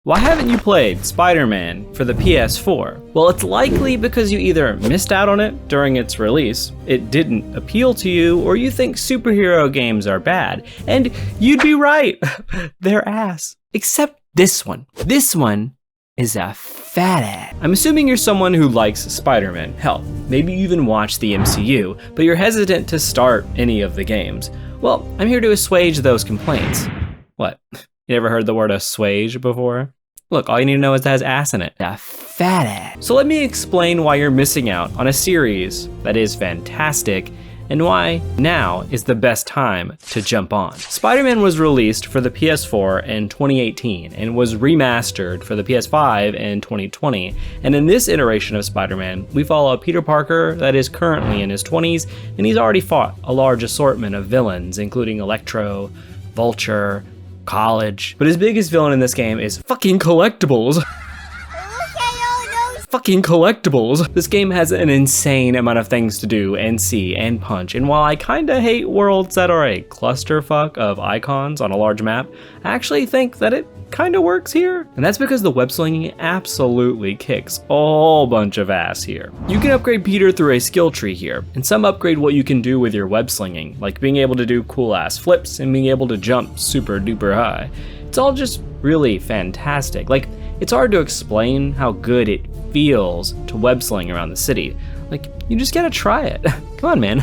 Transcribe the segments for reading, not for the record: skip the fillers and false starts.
Why haven't you played Spider-Man for the PS4? Well, it's likely because you either missed out on it during its release, it didn't appeal to you, or you think superhero games are bad. And you'd be right, they're ass. Except this one. This one is a fat ass. I'm assuming you're someone who likes Spider-Man. Hell, maybe you even watch the MCU, but you're hesitant to start any of the games. Well, I'm here to assuage those complaints. What? You ever heard the word assuage before? Look, all you need to know is that it has ass in it. A fat ass. So let me explain why you're missing out on a series that is fantastic and why now is the best time to jump on. Spider-Man was released for the PS4 in 2018 and was remastered for the PS5 in 2020. And in this iteration of Spider-Man, we follow Peter Parker that is currently in his 20s, and he's already fought a large assortment of villains, including Electro, Vulture, College. But his biggest villain in this game is fucking collectibles. Fucking collectibles. This game has an insane amount of things to do and see and punch, and while I kinda hate worlds that are a clusterfuck of icons on a large map, I actually think that it kinda works here. And that's because the web slinging absolutely kicks a whole bunch of ass here. You can upgrade Peter through a skill tree here, and some upgrade what you can do with your web slinging, like being able to do cool ass flips and being able to jump super duper high. It's all just really fantastic. Like, it's hard to explain how good it feels to web sling around the city. Like, you just gotta try it. Come on, man.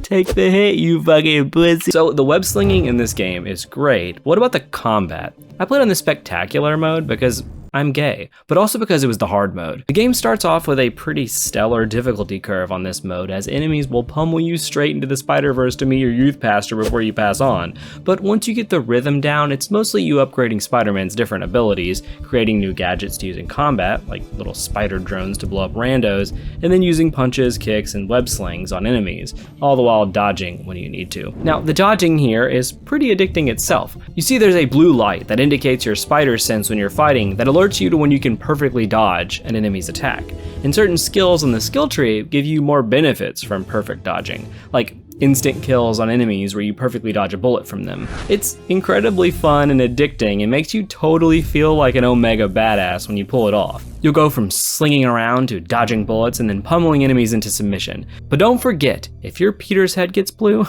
Take the hit, you fucking pussy. So the web slinging in this game is great. What about the combat? I played on the spectacular mode because I'm gay, but also because it was the hard mode. The game starts off with a pretty stellar difficulty curve on this mode, as enemies will pummel you straight into the Spider-Verse to meet your youth pastor before you pass on. But once you get the rhythm down, it's mostly you upgrading Spider-Man's different abilities, creating new gadgets to use in combat, like little spider drones to blow up randos, and then using punches, kicks, and web slings on enemies, all the while dodging when you need to. Now, the dodging here is pretty addicting itself. You see there's a blue light that indicates your spider sense when you're fighting that alerts you to when you can perfectly dodge an enemy's attack. And certain skills in the skill tree give you more benefits from perfect dodging, like instant kills on enemies where you perfectly dodge a bullet from them. It's incredibly fun and addicting and makes you totally feel like an Omega badass when you pull it off. You'll go from slinging around to dodging bullets and then pummeling enemies into submission. But don't forget, if your Peter's head gets blue,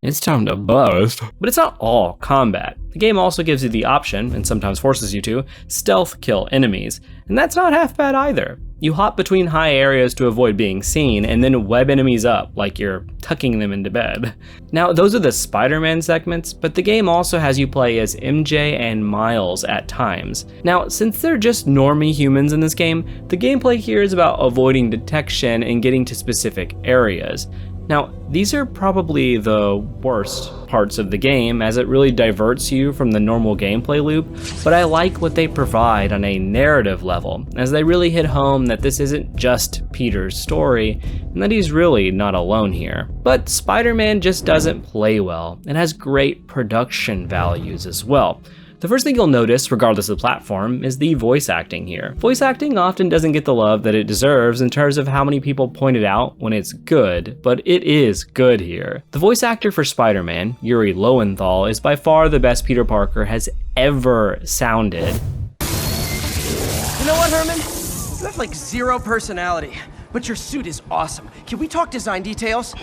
it's time to bust. But it's not all combat. The game also gives you the option, and sometimes forces you to, stealth kill enemies, and that's not half bad either. You hop between high areas to avoid being seen, and then web enemies up like you're tucking them into bed. Now, those are the Spider-Man segments, but the game also has you play as MJ and Miles at times. Now, since they're just normie humans in this game, the gameplay here is about avoiding detection and getting to specific areas. Now, these are probably the worst parts of the game, as it really diverts you from the normal gameplay loop, but I like what they provide on a narrative level, as they really hit home that this isn't just Peter's story, and that he's really not alone here. But Spider-Man just doesn't play well. It has great production values as well. The first thing you'll notice, regardless of the platform, is the voice acting here. Voice acting often doesn't get the love that it deserves in terms of how many people point it out when it's good, but it is good here. The voice actor for Spider-Man, Yuri Lowenthal, is by far the best Peter Parker has ever sounded. You know what, Herman? You have like zero personality, but your suit is awesome. Can we talk design details?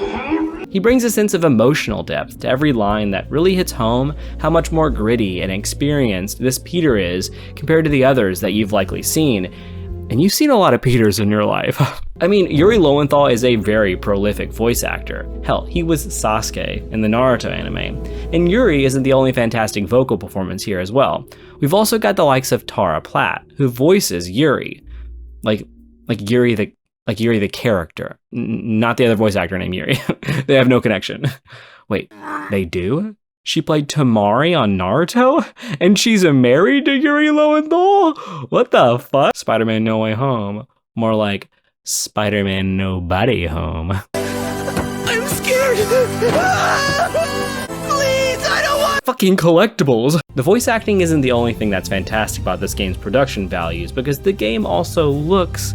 He brings a sense of emotional depth to every line that really hits home how much more gritty and experienced this Peter is compared to the others that you've likely seen. And you've seen a lot of Peters in your life. I mean, Yuri Lowenthal is a very prolific voice actor. Hell, he was Sasuke in the Naruto anime. And Yuri isn't the only fantastic vocal performance here as well. We've also got the likes of Tara Platt, who voices Yuri. Like Yuri the character, not the other voice actor named Yuri. They have no connection. Wait, they do? She played Tamari on Naruto? And she's married to Yuri Lowenthal? What the fuck? Spider-Man No Way Home. More like Spider-Man Nobody Home. I'm scared! Please, I don't want— Fucking collectibles. The voice acting isn't the only thing that's fantastic about this game's production values, because the game also looks—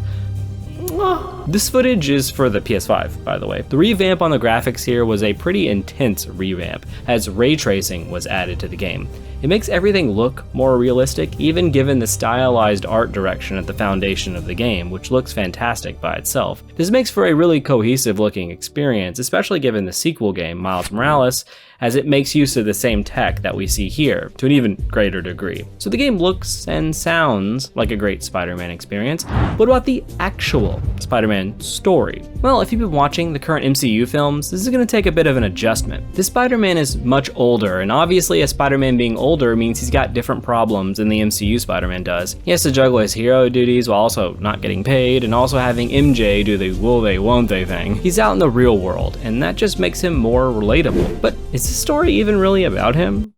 This footage is for the PS5, by the way. The revamp on the graphics here was a pretty intense revamp, as ray tracing was added to the game. It makes everything look more realistic, even given the stylized art direction at the foundation of the game, which looks fantastic by itself. This makes for a really cohesive looking experience, especially given the sequel game, Miles Morales, as it makes use of the same tech that we see here, to an even greater degree. So the game looks and sounds like a great Spider-Man experience. What about the actual Spider-Man story? Well, if you've been watching the current MCU films, this is going to take a bit of an adjustment. This Spider-Man is much older, and obviously a Spider-Man being older means he's got different problems than the MCU Spider-Man does. He has to juggle his hero duties while also not getting paid, and also having MJ do the will they won't they thing. He's out in the real world, and that just makes him more relatable. But is the story even really about him?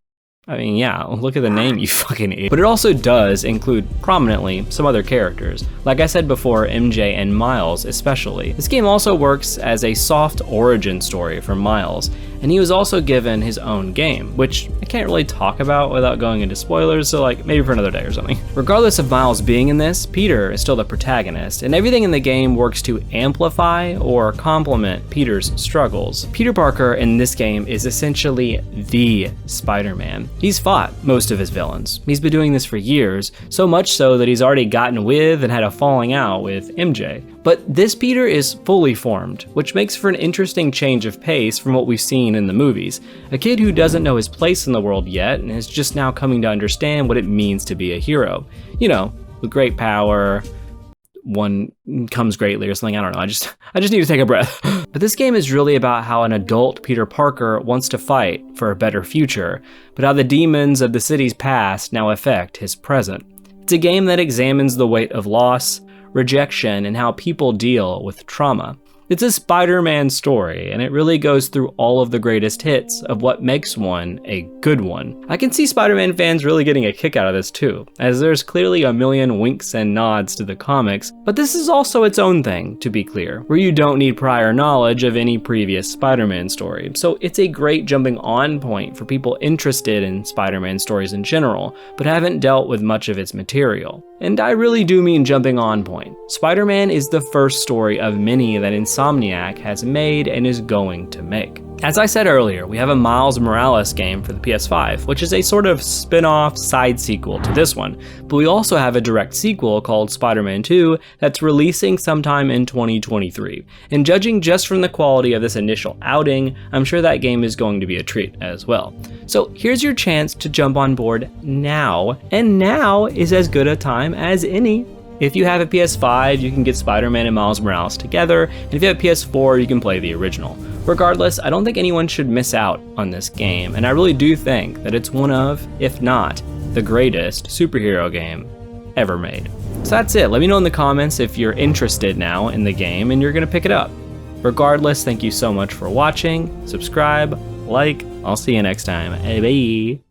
I mean, yeah, look at the name, you fucking idiot. But it also does include prominently some other characters. Like I said before, MJ and Miles especially. This game also works as a soft origin story for Miles, and he was also given his own game, which I can't really talk about without going into spoilers, so like maybe for another day or something. Regardless of Miles being in this, Peter is still the protagonist, and everything in the game works to amplify or complement Peter's struggles. Peter Parker in this game is essentially the Spider-Man. He's fought most of his villains. He's been doing this for years, so much so that he's already gotten with and had a falling out with MJ. But this Peter is fully formed, which makes for an interesting change of pace from what we've seen in the movies. A kid who doesn't know his place in the world yet and is just now coming to understand what it means to be a hero. You know, with great power, one comes greatly or something, I don't know, I just need to take a breath. But this game is really about how an adult Peter Parker wants to fight for a better future, but how the demons of the city's past now affect his present. It's a game that examines the weight of loss, rejection, and how people deal with trauma. It's a Spider-Man story, and it really goes through all of the greatest hits of what makes one a good one. I can see Spider-Man fans really getting a kick out of this too, as there's clearly a million winks and nods to the comics, but this is also its own thing, to be clear, where you don't need prior knowledge of any previous Spider-Man story. So it's a great jumping on point for people interested in Spider-Man stories in general, but haven't dealt with much of its material. And I really do mean jumping on point. Spider-Man is the first story of many that Insomniac has made and is going to make. As I said earlier, we have a Miles Morales game for the PS5, which is a sort of spin-off side sequel to this one, but we also have a direct sequel called Spider-Man 2 that's releasing sometime in 2023. And judging just from the quality of this initial outing, I'm sure that game is going to be a treat as well. So here's your chance to jump on board now, and now is as good a time as any. If you have a PS5, you can get Spider-Man and Miles Morales together, and if you have a PS4, you can play the original. Regardless, I don't think anyone should miss out on this game, and I really do think that it's one of, if not, the greatest superhero game ever made. So that's it. Let me know in the comments if you're interested now in the game and you're gonna pick it up. Regardless, thank you so much for watching. Subscribe, like, I'll see you next time. Bye.